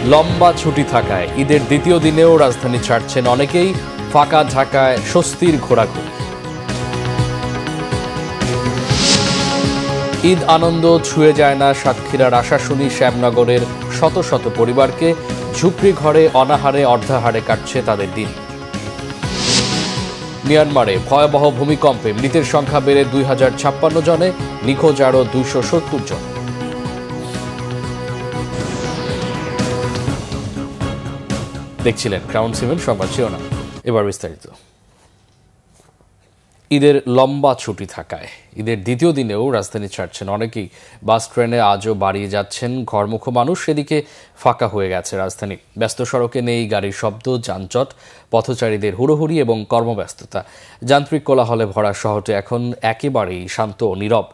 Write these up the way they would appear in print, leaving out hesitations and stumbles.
লম্বা ছুটি থাকায় ঈদের দ্বিতীয় দিনেও রাজধানী ছাড়ছেন অনেকেই। ফাঁকা ঢাকায় স্বস্তির ঘোরাঘুরি। ঈদ আনন্দ ছুঁয়ে যায় না সাতক্ষীরার আশাশুনি শ্যামনগরের শত শত পরিবারকে। ঝুপড়ি ঘরে অনাহারে অর্ধাহারে কাটছে তাদের দিন। মিয়ানমারে ভয়াবহ ভূমিকম্পে মৃতের সংখ্যা বেড়ে 2056 জনে, নিখোঁজ আরও 270 জন। দেখছিলেন ক্রাউন সিমেন্ট সংবাদ শিরোনাম, এবার বিস্তারিত। ঈদের লম্বা ছুটি থাকায় ঈদের দ্বিতীয় দিনেও রাজধানী ছাড়ছেন অনেকেই। বাস ট্রেনে আজও বাড়িয়ে যাচ্ছেন ঘরমুখো মানুষ। সেদিকে ফাঁকা হয়ে গেছে রাজধানী। ব্যস্ত সড়কে নেই গাড়ির শব্দ, যানজট, পথচারীদের হুড়োহুড়ি এবং কর্মব্যস্ততা। যান্ত্রিক কোলাহলে ভরা শহরটি এখন একেবারেই শান্ত ও নীরব।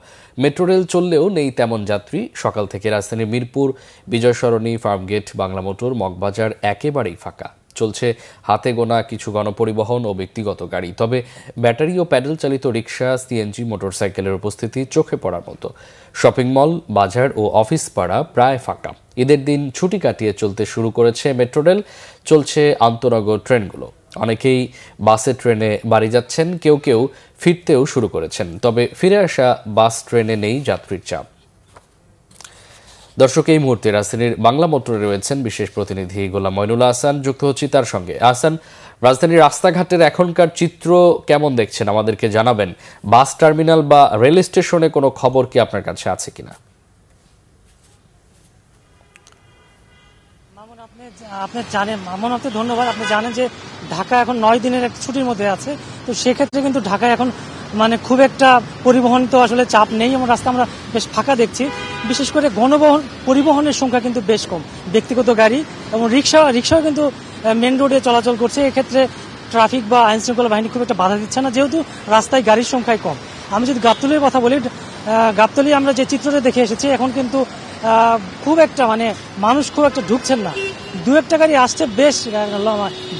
মেট্রো রেল চললেও নেই তেমন যাত্রী। সকাল থেকে রাজধানীর মিরপুর, বিজয় সরণি, ফার্মগেট, বাংলা মোটর, মগবাজার একেবারেই ফাঁকা। চলছে হাতে গোনা কিছু গণপরিবহন ও ব্যক্তিগত গাড়ি। তবে ব্যাটারি ও প্যাডেল চালিত রিক্সা, সিএনজি, মোটরসাইকেলের উপস্থিতি চোখে পড়ার মতো। শপিং মল, বাজার ও অফিস পাড়া প্রায় ফাঁকা। ঈদের দিন ছুটি কাটিয়ে চলতে শুরু করেছে মেট্রো রেল, চলছে আন্তনগর ট্রেনগুলো। অনেকেই বাসে ট্রেনে বাড়ি যাচ্ছেন, কেউ কেউ ফিরতেও শুরু করেছেন। তবে ফিরে আসা বাস ট্রেনে নেই যাত্রীর চাপ। দর্শক, এই মুহূর্তে রাজধানীর বাংলা মোটরে রয়েছেন বিশেষ প্রতিনিধি গোলাম মইনুল্লাহ আহসান। যুক্ত হচ্ছি তার সঙ্গে। আহসান, রাজধানীর রাস্তাঘাটের এখনকার চিত্র কেমন দেখছেন আমাদেরকে জানাবেন। বাস টার্মিনাল বা রেল স্টেশনে কোনো খবর কি আপনার কাছে আছে কিনা? আপনি জানেন মামুন, আপনি ধন্যবাদ। আপনি জানেন যে ঢাকা এখন 9 দিনের একটা ছুটির মধ্যে আছে। তো সেক্ষেত্রে কিন্তু ঢাকায় এখন খুব একটা পরিবহন তো আসলে চাপ নেই এবং রাস্তা আমরা বেশ ফাঁকা দেখছি। বিশেষ করে পরিবহনের সংখ্যা কিন্তু বেশ কম। ব্যক্তিগত গাড়ি এবং রিক্সাও কিন্তু মেন রোডে চলাচল করছে। এক্ষেত্রে ট্রাফিক বা আইন শৃঙ্খলা বাহিনী খুব একটা বাধা দিচ্ছে না, যেহেতু রাস্তায় গাড়ির সংখ্যাই কম। আমি যদি গাবতলীর কথা বলি, গাবতলী আমরা যে চিত্রটা দেখে এসেছি, এখন কিন্তু খুব একটা মানুষ খুব একটা ঢুকছেন না। দু একটা গাড়ি আসছে, বেশ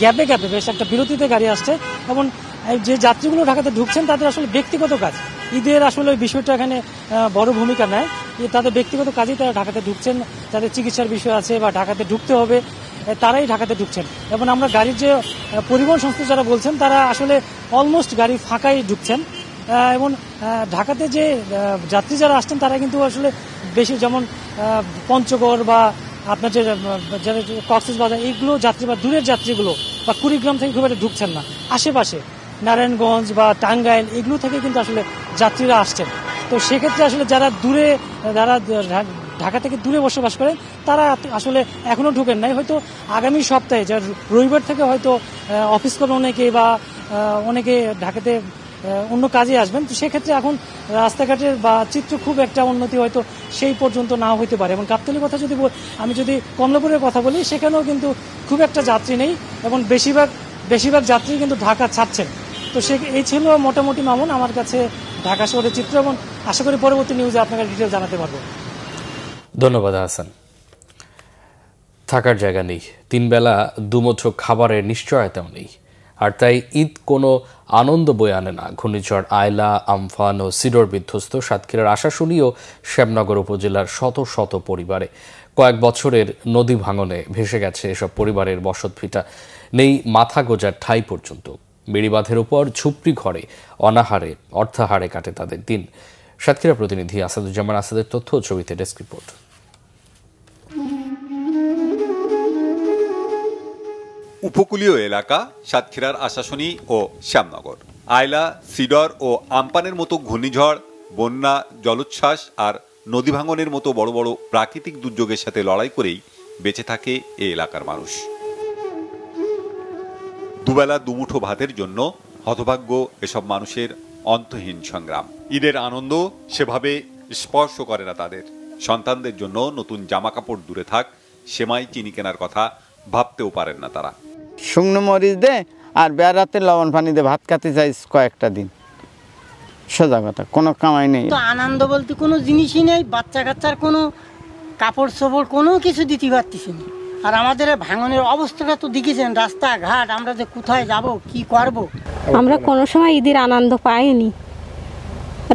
গ্যাপে বেশ একটা বিরতিতে গাড়ি আসছে। এবং যে যাত্রীগুলো ঢাকাতে ঢুকছেন তাদের আসলে ব্যক্তিগত কাজ, ঈদের আসলে ওই বিষয়টা এখানে বড় ভূমিকা নেয়। তাদের ব্যক্তিগত কাজেই তারা ঢাকাতে ঢুকছেন। তাদের চিকিৎসার বিষয় আছে বা ঢাকাতে ঢুকতে হবে, তারাই ঢাকাতে ঢুকছেন। এবং আমরা গাড়ির যে পরিবহন সংস্থা যারা বলছেন, তারা আসলে অলমোস্ট গাড়ি ফাঁকাই ঢুকছেন। এবং ঢাকাতে যে যাত্রী যারা আসছেন তারা কিন্তু আসলে বেশি, যেমন পঞ্চগড় বা আপনার যে কক্সবাজার, এইগুলো যাত্রী বা দূরের যাত্রীগুলো বা কুড়িগ্রাম থেকে খুব একটা ঢুকছেন না। আশেপাশে নারায়ণগঞ্জ বা টাঙ্গাইল এগুলো থেকে কিন্তু আসলে যাত্রীরা আসছেন। তো সেক্ষেত্রে আসলে যারা ঢাকা থেকে দূরে বসবাস করেন, তারা আসলে এখনো ঢুকেন নাই। হয়তো আগামী সপ্তাহে, যার রবিবার থেকে হয়তো অফিস করেন অনেকে বা অনেকে ঢাকাতে অন্য কাজে আসবেন। তো সেক্ষেত্রে এখন রাস্তাঘাটের বা চিত্র খুব একটা উন্নতি হয়তো সেই পর্যন্ত নাও হইতে পারে। এবং গাবতলীর কথা আমি যদি কমলাপুরের কথা বলি, সেখানেও কিন্তু খুব একটা যাত্রী নেই এবং বেশিরভাগ যাত্রী কিন্তু ঢাকা ছাড়ছেন। তো এই ছিল মোটামুটি মামুন আমার কাছে ঢাকা শহরের চিত্র, এবং আশা করি পরবর্তী নিউজে আপনাকে ডিটেল জানাতে পারবো। ধন্যবাদ হাসান। থাকার জায়গা নেই, 3 বেলা দুমুঠো খাবারের নিশ্চয়তাও নেই। আর তাই ঈদ কোনো আনন্দ বয়ে আনে না। ঘূর্ণিঝড় আয়লা, আমফান ও সিডর বিধ্বস্ত সাতক্ষীরার আশাশুনি ও শ্যামনগর উপজেলার শত শত পরিবারে কয়েক বছরের নদী ভাঙনে ভেসে গেছে এসব পরিবারের বসতভিটা। নেই মাথা গোজার ঠাঁই পর্যন্ত। বেড়িবাঁধের উপর ঝুপড়ি ঘরে অনাহারে অর্ধাহারে কাটে তাদের দিন। সাতক্ষীরা প্রতিনিধি আসাদুজ্জামান আসাদের তথ্য ও ছবিতে ডেস্ক রিপোর্ট। উপকূলীয় এলাকা সাতক্ষীরার আশাশুনি ও শ্যামনগর। আয়লা, সিডর ও আমপানের মতো ঘূর্ণিঝড়, বন্যা, জলোচ্ছ্বাস আর নদী ভাঙনের মতো বড় বড় প্রাকৃতিক দুর্যোগের সাথে লড়াই করেই বেঁচে থাকে এই এলাকার মানুষ। দুবেলা দুমুঠো ভাতের জন্য হতভাগ্য এসব মানুষের অন্তহীন সংগ্রাম। ঈদের আনন্দ সেভাবে স্পর্শ করে না তাদের। সন্তানদের জন্য নতুন জামা কাপড় দূরে থাক, সেমাই চিনি কেনার কথা ভাবতেও পারেন না তারা। শুকনো মরিচ দে আর বেড়াতে লবণ পানি দিয়ে ভাত খাতে চাই কয়েকটা দিন, সোজা কথা, কোনো কামাই নেই। আনন্দ বলতে কোনো জিনিসই নেই। বাচ্চা কাচ্চার কোনো কাপড় চোপড় কোনো কিছু দিতে পারতেছি না। আর আমাদের ভাঙনের অবস্থাটা তো দেখেছেন, রাস্তাঘাট, আমরা যে কোথায় যাব কি করব। আমরা কোনো সময় ঈদের আনন্দ পাইনি।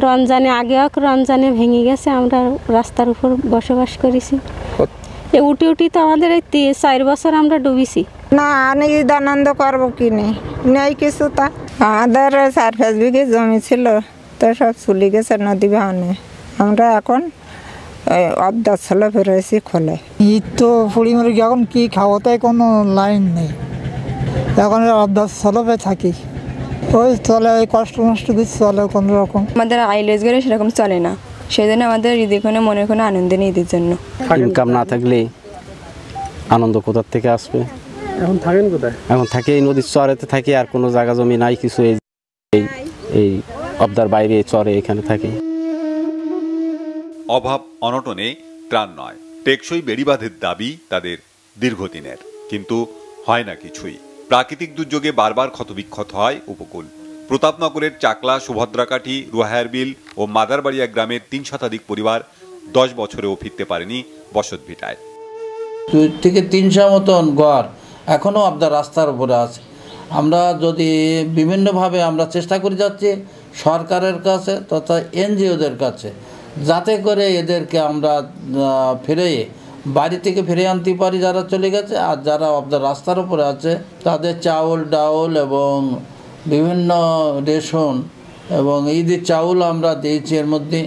রমজানে আগেও রমজানে ভেঙে গেছে, আমরা রাস্তার উপর বসবাস করেছি। উঠি উঠি তো আমাদের এই 4 বছর আমরা ডুবিছি। না আমি ঈদ আনন্দ করবো কি নেই কিছু তা আমাদের 4-5 বিঘে জমি ছিল তো সব চলে গেছে নদী ভাঙনে। আমরা এখন অবদার ছেলে ফেরেছি খোলে। ঈদ তো পুড়ি মরে গিয়ে এখন কি খাওয়া তাই কোনো লাইন নেই, এখন অবদার ছেলে থাকি ওই চলে, ওই কষ্ট মষ্ট কিছু চলে কোনো রকম। আমাদের আইলেজ করে সেরকম চলে না, সেই জন্য আমাদের ঈদের কোনো মনের কোনো আনন্দ নেই ঈদের জন্য। ইনকাম না থাকলে আনন্দ কোথার থেকে আসবে? এখন থাকেন কোথায়? এখন থাকি এই নদীর চরেতে থাকি, আর কোনো জায়গা জমি নাই কিছু, এই অবদার বাইরে চরে এখানে থাকি। অভাব অনটনে ত্রাণ নয়, টেকসই বেড়িবাঁধের দাবি তাদের দীর্ঘদিনের, কিন্তু হয় না কিছুই। প্রাকৃতিক দুর্যোগে বারবার ক্ষতবিক্ষত হয় উপকূল। প্রতাপনগরের চাকলা, সুভদ্রাকাঠি, রুহায়ারবিল ও মাদারবাড়িয়া গ্রামের 3 শতাধিক পরিবার 10 বছরেও ফিরতে পারেনি বসতভিটায়। 2 থেকে 300 মতন ঘর এখনও আপনার রাস্তার উপরে আছে। আমরা যদি বিভিন্নভাবে আমরা চেষ্টা করে যাচ্ছি সরকারের কাছে তথা এনজিওদের কাছে, যাতে করে এদেরকে আমরা বাড়ি থেকে ফিরে আনতে পারি যারা চলে গেছে, আর যারা আপনার রাস্তার উপরে আছে তাদের চাউল ডাউল এবং বিভিন্ন রেশন এবং ঈদের চাউল আমরা দিয়েছি, এর মধ্যে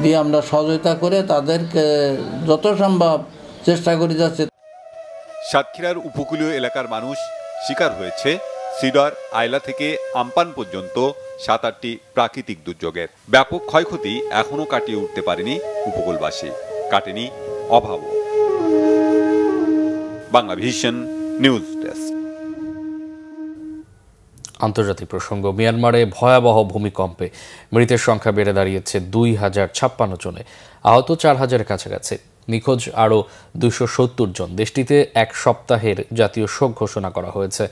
দিয়ে আমরা সহযোগিতা করে তাদেরকে যত সম্ভব চেষ্টা করে যাচ্ছে। সাতক্ষীরার উপকূলীয় এলাকার মানুষ শিকার হয়েছে সিডর, আইলা থেকে আমপান পর্যন্ত 7-8টি প্রাকৃতিক দুর্যোগের। ব্যাপক ক্ষয়ক্ষতি এখনও কাটিয়ে উঠতে পারেনি উপকূলবাসী, কাটেনি অভাবও। Bangla vision news desk. আন্তর্জাতিক প্রসঙ্গ। মিয়ানমারে ভয়াবহ ভূমিকম্পে মৃতের সংখ্যা বেড়ে দাঁড়িয়েছে 2056 জনে, আহত 4000-এর কাছাকাছি, নিখোঁজ আরও 270 জন। দেশটিতে 1 সপ্তাহের জাতীয় শোক ঘোষণা করা হয়েছে।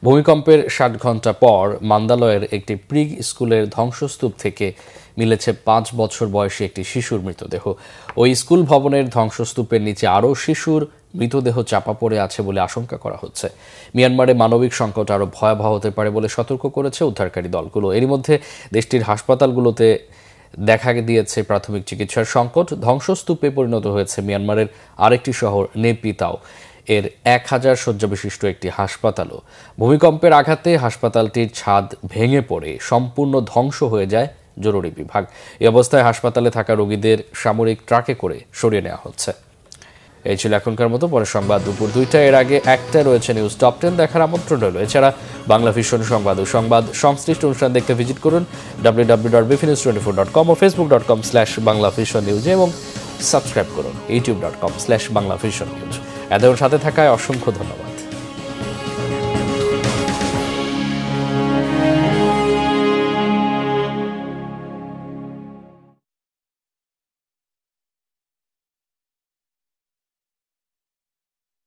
ভূমিকম্পের 60 ঘন্টা পর মান্দালয়ের একটি প্রি স্কুলের ধ্বংসস্তূপ থেকে মিলেছে 5 বছর বয়সী একটি শিশুর মৃতদেহ। ওই স্কুল ভবনের ধ্বংসস্তূপের নিচে আরও শিশুর মৃতদেহ চাপা পড়ে আছে বলে আশঙ্কা করা হচ্ছে। মিয়ানমারে মানবিক সংকট আরও ভয়াবহ হতে পারে বলে সতর্ক করেছে উদ্ধারকারী দলগুলো। এরই মধ্যে দেশটির হাসপাতালগুলোতে দেখা দিয়েছে প্রাথমিক চিকিৎসার সংকট। ধ্বংসস্তূপে পরিণত হয়েছে মিয়ানমারের আরেকটি শহর নেপিতাও, এর 1000 শয্যা বিশিষ্ট একটি হাসপাতালও। ভূমিকম্পের আঘাতে হাসপাতালটির ছাদ ভেঙে পড়ে সম্পূর্ণ ধ্বংস হয়ে যায় জরুরি বিভাগ। এই অবস্থায় হাসপাতালে থাকা রোগীদের সামরিক ট্রাকে করে সরিয়ে নেওয়া হচ্ছে। এই ছিল এখনকার মতো। পরে সংবাদ দুপুর 2টা, এর আগে 1টা রয়েছে নিউজ টপ 10 দেখার আমন্ত্রণ রইল। এছাড়া বাংলা ভিশন সংবাদ ও সংবাদ সংশ্লিষ্ট অনুষ্ঠান দেখতে ভিজিট করুন www.bfnews24.com ও facebook.com/banglavisionnews এবং সাবস্ক্রাইব করুন youtube.com/banglavisionnews। এদের সাথে থাকায় অসংখ্য ধন্যবাদ।